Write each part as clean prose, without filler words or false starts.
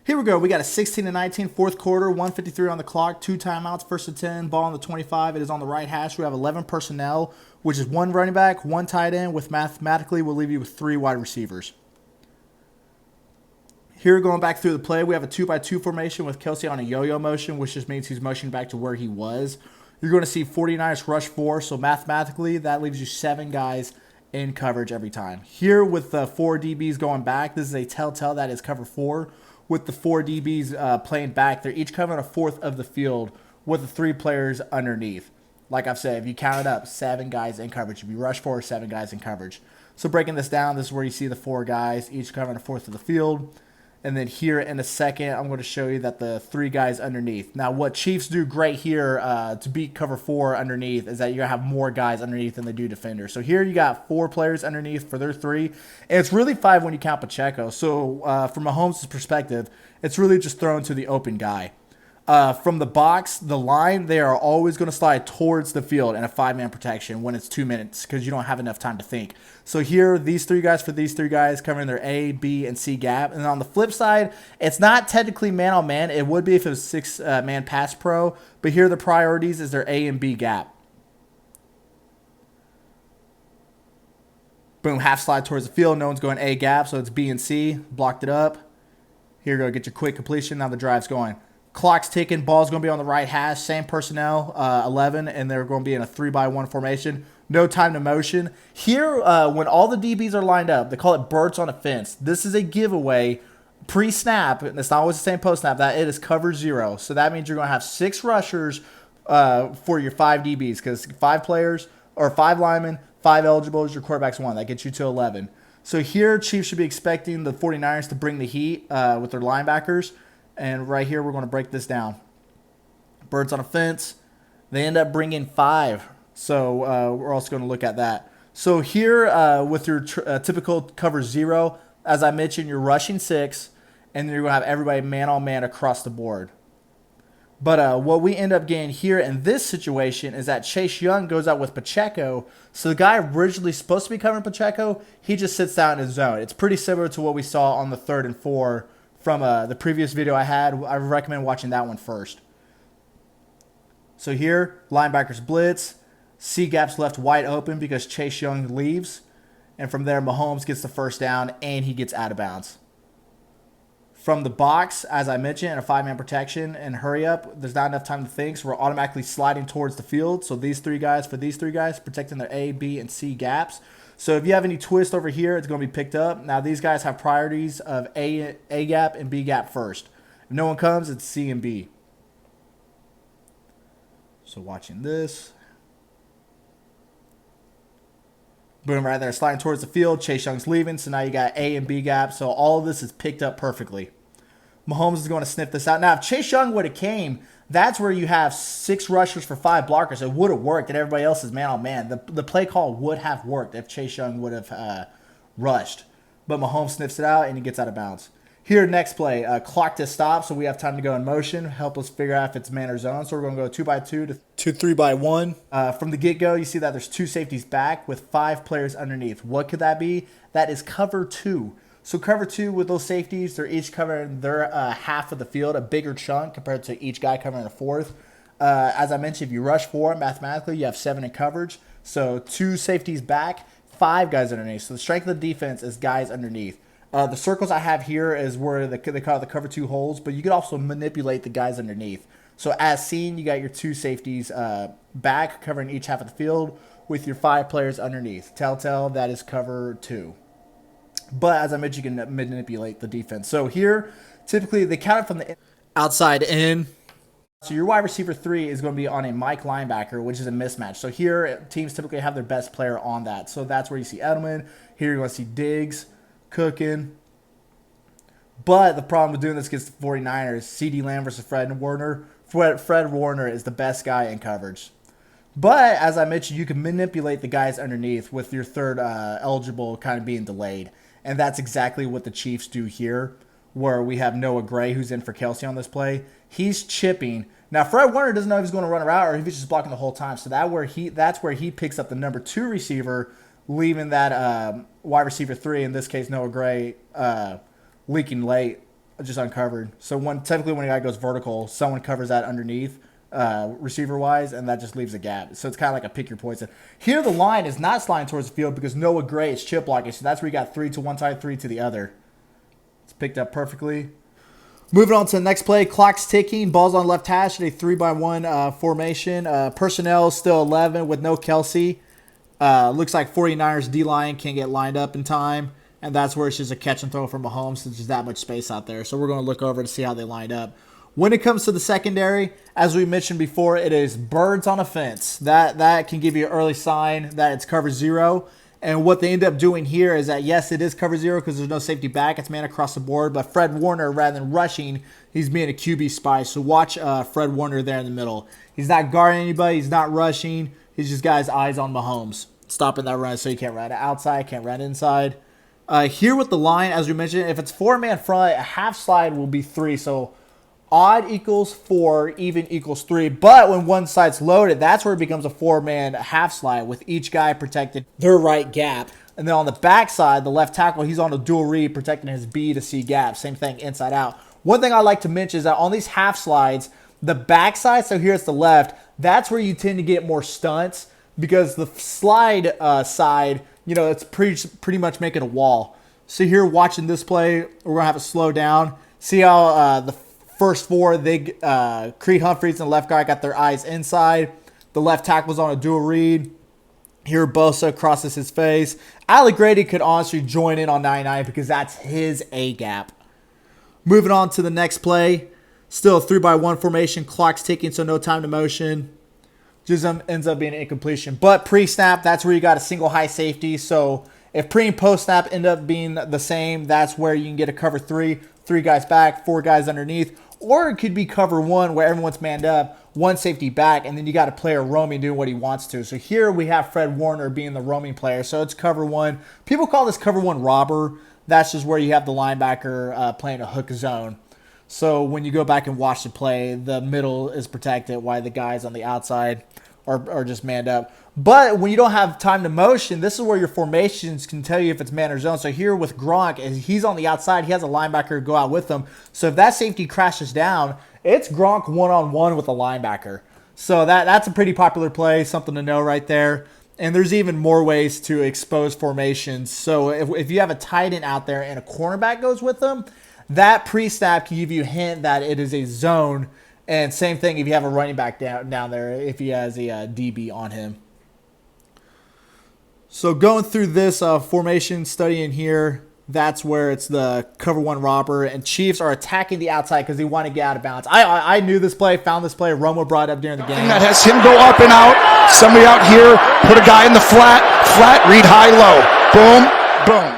Here we go. We got a 16-19 fourth quarter, 153 on the clock, 2 timeouts, first and 10, ball on the 25. It is on the right hash. We have 11 personnel, which is 1 running back, 1 tight end, with mathematically we'll leave you with 3 wide receivers. Here, going back through the play, we have a 2-by-2 formation with Kelce on a yo-yo motion, which just means he's motioning back to where he was. You're going to see 49ers rush 4, so mathematically that leaves you 7 guys in coverage every time. Here with the 4 DBs going back, this is a telltale that is cover 4. With the 4 DBs playing back, they're each covering a fourth of the field with the 3 players underneath. Like I've said, if you count it up, 7 guys in coverage. If you rush 4, 7 guys in coverage. So breaking this down, this is where you see the 4 guys, each covering a fourth of the field. And then here in a second, I'm going to show you that the 3 guys underneath. Now, what Chiefs do great here to beat cover 4 underneath is that you're going to have more guys underneath than they do defenders. So here you got 4 players underneath for their 3. And it's really 5 when you count Pacheco. So from Mahomes' perspective, it's really just thrown to the open guy. From the box, the line, they are always going to slide towards the field in a 5-man protection when it's 2 minutes because you don't have enough time to think. So here, these 3 guys for these 3 guys covering their A, B, and C gap. And on the flip side, it's not technically man-on-man. It would be if it was 6-man pass pro. But here the priorities is their A and B gap. Boom, half slide towards the field. No one's going A gap, so it's B and C. Blocked it up. Here you go, get your quick completion. Now the drive's going. Clock's ticking. Ball's going to be on the right hash. Same personnel, 11, and they're going to be in a 3-by-1 formation. No time to motion. Here, when all the DBs are lined up, they call it birds on a fence. This is a giveaway pre-snap, and it's not always the same post-snap, that it is cover 0. So that means you're going to have 6 rushers for your 5 DBs because 5 players or 5 linemen, 5 eligibles, your quarterback's 1. That gets you to 11. So here, Chiefs should be expecting the 49ers to bring the heat with their linebackers. And right here, we're going to break this down. Birds on a fence. They end up bringing 5. So we're also going to look at that. So here with your typical cover 0, as I mentioned, you're rushing 6. And then you're going to have everybody man-on-man across the board. But what we end up getting here in this situation is that Chase Young goes out with Pacheco. So the guy originally supposed to be covering Pacheco, he just sits down in his zone. It's pretty similar to what we saw on the 3rd and 4 from the previous video I had. I recommend watching that one first. So here, linebackers blitz. C-gap's left wide open because Chase Young leaves. And from there, Mahomes gets the first down, and he gets out of bounds. From the box, as I mentioned, in a 5-man protection and hurry up, there's not enough time to think, so we're automatically sliding towards the field. So these 3 guys, for these 3 guys, protecting their A, B, and C gaps. So if you have any twist over here, it's going to be picked up. Now these guys have priorities of A gap and B gap first. If no one comes, it's C and B. So watching this. Boom, right there, sliding towards the field. Chase Young's leaving, so now you got A and B gap. So all of this is picked up perfectly. Mahomes is going to sniff this out. Now, if Chase Young would have came, that's where you have 6 rushers for 5 blockers. It would have worked, and everybody else is man-on-man. The play call would have worked if Chase Young would have rushed. But Mahomes sniffs it out, and he gets out of bounds. Here, next play, clock to stop, so we have time to go in motion. Help us figure out if it's man or zone. So we're going to go 2-by-2 to 3-by-1. From the get-go, you see that there's 2 safeties back with 5 players underneath. What could that be? That is cover 2. So cover 2 with those safeties, they're each covering their half of the field, a bigger chunk compared to each guy covering a fourth. As I mentioned, if you rush 4, mathematically, you have 7 in coverage. So 2 safeties back, 5 guys underneath. So the strength of the defense is guys underneath. The circles I have here is where they call it the cover 2 holes, but you can also manipulate the guys underneath. So as seen, you got your 2 safeties back, covering each half of the field, with your 5 players underneath. Telltale, that is cover 2. But as I mentioned, you can manipulate the defense. So here, typically, they count it from the outside in. So your wide receiver 3 is going to be on a Mike linebacker, which is a mismatch. So here, teams typically have their best player on that. So that's where you see Edelman. Here you're going to see Diggs cooking. But the problem with doing this against the 49ers, CeeDee Lamb versus Fred Warner. Fred Warner is the best guy in coverage. But as I mentioned, you can manipulate the guys underneath with your 3rd eligible kind of being delayed. And that's exactly what the Chiefs do here, where we have Noah Gray, who's in for Kelce on this play. He's chipping. Now, Fred Warner doesn't know if he's going to run a route or if he's just blocking the whole time. So that's where he picks up the number 2 receiver, leaving that wide receiver 3, in this case Noah Gray, leaking late just uncovered. So typically when a guy goes vertical, someone covers that underneath receiver wise, and that just leaves a gap. So it's kind of like a pick your poison. Here the line is not sliding towards the field because Noah Gray is chip blocking. So that's where you got 3 to one side, 3 to the other. It's picked up perfectly. Moving on to the next play, clock's ticking, ball's on left hash in a 3-by-1 formation. Personnel still 11 with no Kelsey. Looks like 49ers D-line can't get lined up in time, and that's where it's just a catch and throw from Mahomes since there's that much space out there. So we're going to look over to see how they lined up. When it comes to the secondary, as we mentioned before, it is birds on a fence. That can give you an early sign that it's cover 0. And what they end up doing here is that, yes, it is cover 0 because there's no safety back. It's man across the board. But Fred Warner, rather than rushing, he's being a QB spy. So watch Fred Warner there in the middle. He's not guarding anybody. He's not rushing. He's just got his eyes on Mahomes, stopping that run so he can't run it outside, can't run inside. Here with the line, as we mentioned, if it's 4-man front, a half slide will be 3. So odd equals 4, even equals 3. But when one side's loaded, that's where it becomes a 4-man half slide with each guy protecting their right gap. And then on the back side, the left tackle, he's on a dual read protecting his B to C gap. Same thing inside out. One thing I like to mention is that on these half slides, the back side, so here it's the left, that's where you tend to get more stunts because the slide side, it's pretty much making a wall. So here watching this play, we're going to have to slow down. See how the first 4, Creed Humphreys and the left guard got their eyes inside. The left tackle was on a dual read. Here Bosa crosses his face. Alec Grady could honestly join in on 99 because that's his A gap. Moving on to the next play. Still a 3-by-1 formation. Clock's ticking, so no time to motion. Just ends up being an incompletion. But pre-snap, that's where you got a single high safety. So if pre and post-snap end up being the same, that's where you can get a cover 3. 3 guys back, 4 guys underneath. Or it could be cover 1 where everyone's manned up, 1 safety back, and then you got a player roaming doing what he wants to. So here we have Fred Warner being the roaming player. So it's cover 1. People call this cover 1 robber. That's just where you have the linebacker playing a hook zone. So when you go back and watch the play, the middle is protected while the guys on the outside are just manned up. But when you don't have time to motion, this is where your formations can tell you if it's man or zone. So here with Gronk, he's on the outside. He has a linebacker go out with him. So if that safety crashes down, it's Gronk one-on-one with a linebacker. So that's a pretty popular play, something to know right there. And there's even more ways to expose formations. So if you have a tight end out there and a cornerback goes with them, that pre-snap can give you a hint that it is a zone. And same thing if you have a running back down there, if he has a DB on him. So going through this formation study in here, that's where it's the cover 1 robber, and Chiefs are attacking the outside because they want to get out of bounds. I knew this play, found this play. Romo brought it up during the game. That has him go up and out. Somebody out here, put a guy in the flat, read high, low. Boom, boom.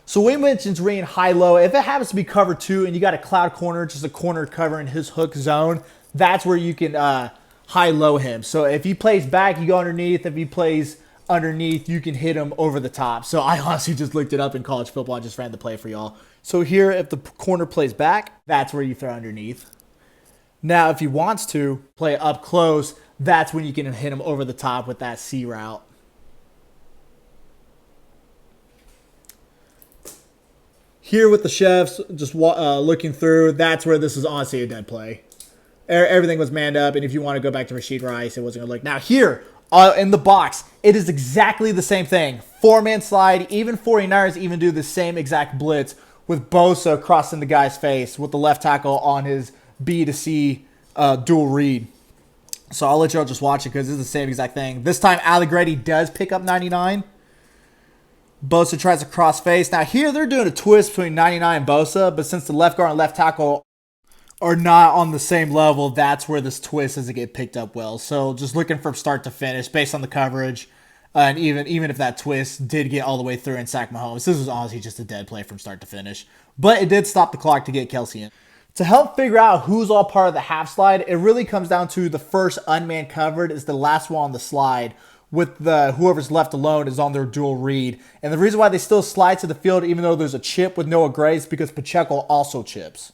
So we mentioned reading high-low. If it happens to be cover 2 and you got a cloud corner, just a corner covering his hook zone, that's where you can high-low him. So if he plays back, you go underneath. If he plays underneath, you can hit him over the top. So I honestly just looked it up in college football and just ran the play for y'all. So here, if the corner plays back, that's where you throw underneath. Now, if he wants to play up close, that's when you can hit him over the top with that C route. Here with the chefs, just looking through, that's where this is honestly a dead play. Everything was manned up, and if you want to go back to Rashid Rice, it wasn't going to look. Now here, in the box, it is exactly the same thing. 4-man slide, even 49ers even do the same exact blitz with Bosa crossing the guy's face with the left tackle on his B to C dual read. So I'll let y'all just watch it because it's the same exact thing. This time, Alec Grady does pick up 99. Bosa tries to cross face. Now here they're doing a twist between 99 and Bosa, but since the left guard and left tackle are not on the same level, that's where this twist doesn't get picked up well. So just looking from start to finish based on the coverage, and even if that twist did get all the way through and sack Mahomes, this was honestly just a dead play from start to finish. But it did stop the clock to get Kelsey in. To help figure out who's all part of the half slide, it really comes down to the first unmanned covered is the last one on the slide, with whoever's left alone is on their dual read. And the reason why they still slide to the field even though there's a chip with Noah Gray is because Pacheco also chips.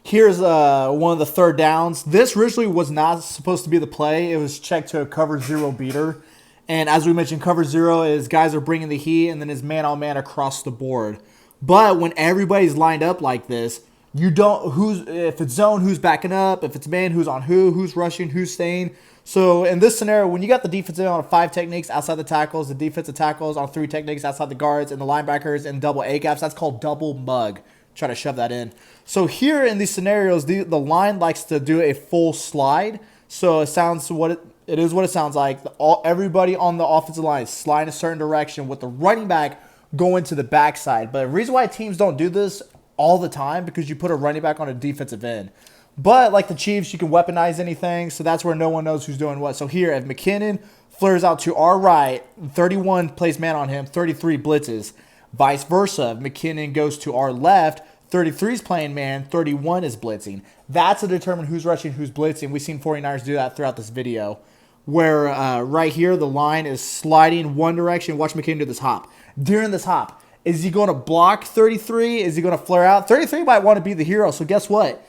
Here's one of the third downs. This originally was not supposed to be the play. It was checked to a cover 0 beater. And as we mentioned, cover 0 is guys are bringing the heat and then it's man-on-man across the board. But when everybody's lined up like this, you don't if it's zone, who's backing up, if it's man, who's on who's rushing, who's staying. So in this scenario, when you got the defensive on 5 techniques outside the tackles, the defensive tackles on 3 techniques outside the guards, and the linebackers in double A gaps, that's called double mug. Try to shove that in. So here in these scenarios, the line likes to do a full slide. So it sounds it is what it sounds like. Everybody on the offensive line is sliding a certain direction with the running back going to the backside. But the reason why teams don't do this all the time, because you put a running back on a defensive end. But like the Chiefs, you can weaponize anything, so that's where no one knows who's doing what. So here, if McKinnon flares out to our right, 31 plays man on him, 33 blitzes. Vice versa, if McKinnon goes to our left, 33 is playing man, 31 is blitzing. That's to determine who's rushing, who's blitzing. We've seen 49ers do that throughout this video, where right here, the line is sliding one direction. Watch McKinnon do this hop. During this hop, is he going to block 33? Is he going to flare out? 33 might want to be the hero, so guess what?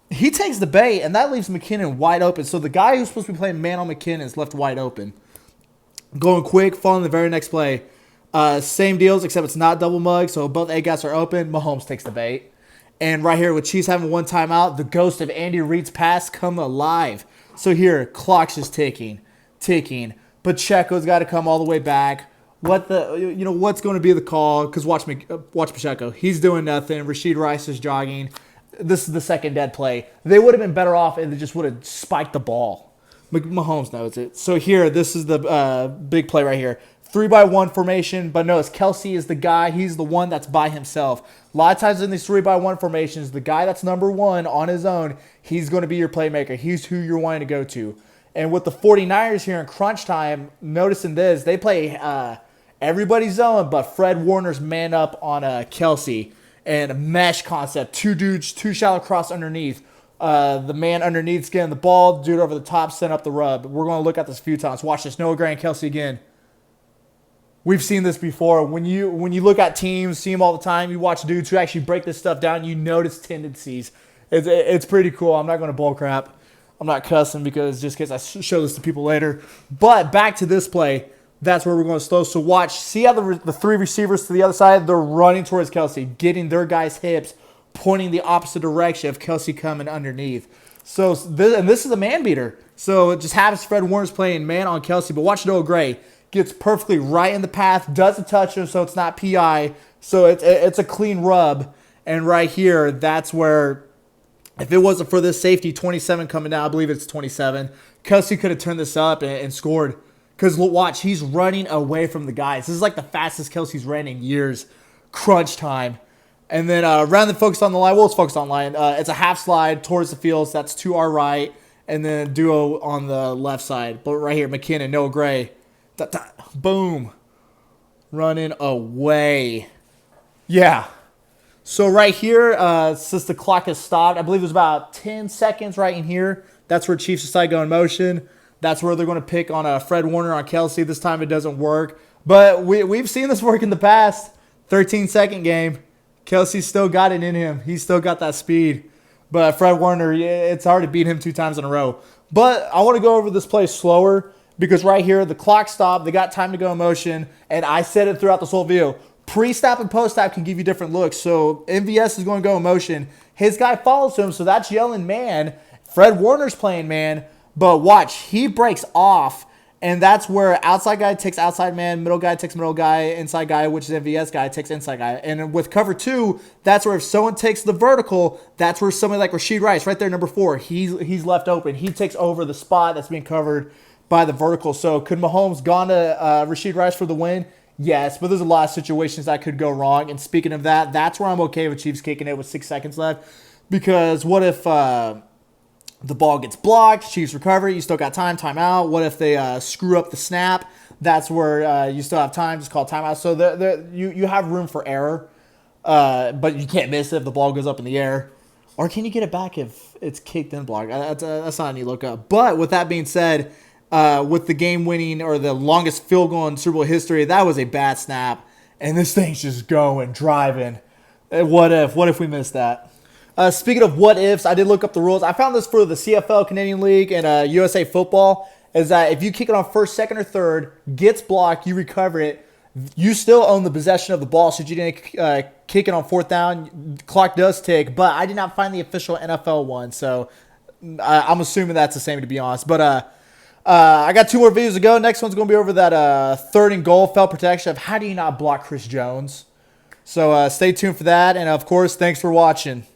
He takes the bait, and that leaves McKinnon wide open. So the guy who's supposed to be playing man on McKinnon is left wide open. Going quick, following the very next play. Same deals, except it's not double mug, so both A gaps are open. Mahomes takes the bait. And right here, with Chiefs having one timeout, the ghost of Andy Reid's pass come alive. So here, clock's just ticking. Pacheco's got to come all the way back. What's going to be the call? Because watch Pacheco. He's doing nothing. Rashid Rice is jogging. This is the second dead play. They would have been better off if they just would have spiked the ball. Mahomes knows it. So here, this is the big play right here. 3-by-1 formation, but notice Kelce is the guy. He's the one that's by himself. A lot of times in these 3-by-1 formations, the guy that's number one on his own, he's going to be your playmaker. He's who you're wanting to go to. And with the 49ers here in crunch time, noticing this, they play everybody's zone, but Fred Warner's man up on Kelce. And a mesh concept. 2 dudes, 2 shallow cross underneath. The man underneath's getting the ball. Dude over the top, send up the rub. We're going to look at this a few times. Watch this. Noah Gray and Kelce again. We've seen this before. When you look at teams, see them all the time, you watch dudes who actually break this stuff down, you notice tendencies. It's pretty cool. I'm not going to bull crap. I'm not cussing because just in case I show this to people later. But back to this play. That's where we're going to slow. So watch. See how the 3 receivers to the other side, they're running towards Kelce, getting their guys' hips, pointing the opposite direction of Kelce coming underneath. So this is a man beater. So it just happens Fred Warner's playing man on Kelce. But watch Noah Gray. Gets perfectly right in the path, doesn't touch him, so it's not PI. So it's a clean rub. And right here, that's where, if it wasn't for this safety, 27 coming down, I believe it's 27, Kelce could have turned this up and scored. Because watch, he's running away from the guys. This is like the fastest Kelce's ran in years. Crunch time. And then rather than focus on the line, let's focus on line. It's a half slide towards the field, so that's to our right. And then duo on the left side. But right here, McKinnon, Noah Gray. Boom. Running away. Yeah. So right here, since the clock has stopped, I believe there's about 10 seconds right in here. That's where Chiefs decide to go in motion. That's where they're going to pick on Fred Warner on Kelce. This time it doesn't work. But we've seen this work in the past. 13-second game. Kelce's still got it in him. He's still got that speed. But Fred Warner, it's hard to beat him 2 times in a row. But I want to go over this play slower because right here, the clock stopped. They got time to go in motion. And I said it throughout this whole video. Pre-snap and post-snap can give you different looks. So MVS is going to go in motion. His guy follows him, so that's yelling man. Fred Warner's playing man. But watch, he breaks off, and that's where outside guy takes outside man, middle guy takes middle guy, inside guy, which is MVS guy, takes inside guy. And with cover 2, that's where if someone takes the vertical, that's where somebody like Rashid Rice, right there, number 4, he's left open. He takes over the spot that's being covered by the vertical. So could Mahomes gone to Rashid Rice for the win? Yes, but there's a lot of situations that could go wrong. And speaking of that, that's where I'm okay with Chiefs kicking it with 6 seconds left. Because what if the ball gets blocked, Chiefs recover, you still got timeout. What if they screw up the snap? That's where you still have time, just call timeout. So you have room for error, but you can't miss it if the ball goes up in the air. Or can you get it back if it's kicked and blocked? That's not a neat look up. But with that being said, with the game-winning or the longest field goal in Super Bowl history, that was a bad snap. And this thing's just going, driving. What if we missed that? Speaking of what ifs, I did look up the rules. I found this for the CFL, Canadian League, and USA Football, is that if you kick it on first, second, or third, gets blocked, you recover it, You still own the possession of the ball, so you didn't kick it on fourth down. Clock does tick, but I did not find the official NFL one, so I'm assuming that's the same, to be honest. But I got 2 more videos to go. Next one's going to be over that third and goal fell protection of how do you not block Chris Jones. So stay tuned for that, and of course, thanks for watching.